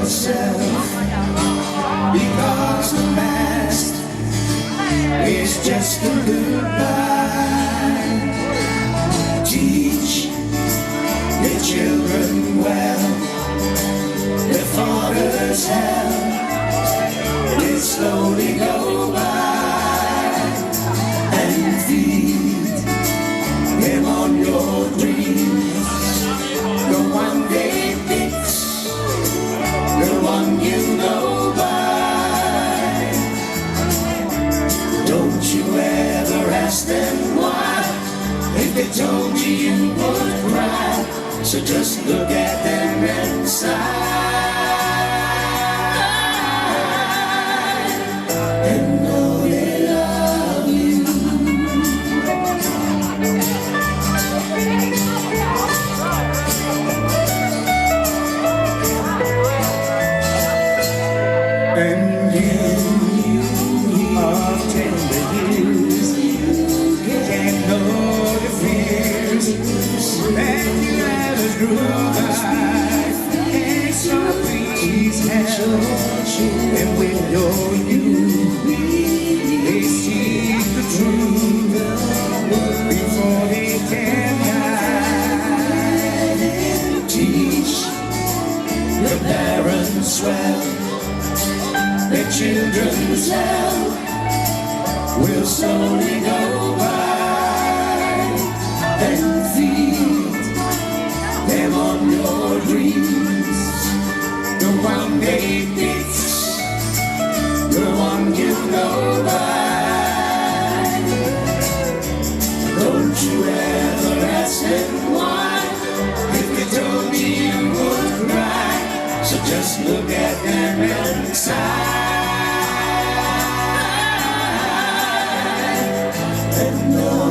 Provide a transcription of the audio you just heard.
yourself, because the past is just a goodbye. Teach your children well, their father's hell will slowly go by, and feed them on your dreams. The one day fix, the one you go by. Don't you ever ask them why, if they told you you would cry. So just look at them and sigh, and know they love you. And you are tender years, can't know the fears that you ever grew by. And so please help them with your youth. They see the truth before they can die. Teach the parents well, their children's hell will slowly go by, and feed them on your dreams. The one they fix, the one you go by. Don't you ever ask them why, if they told me you would cry. So just look at them and sigh, and know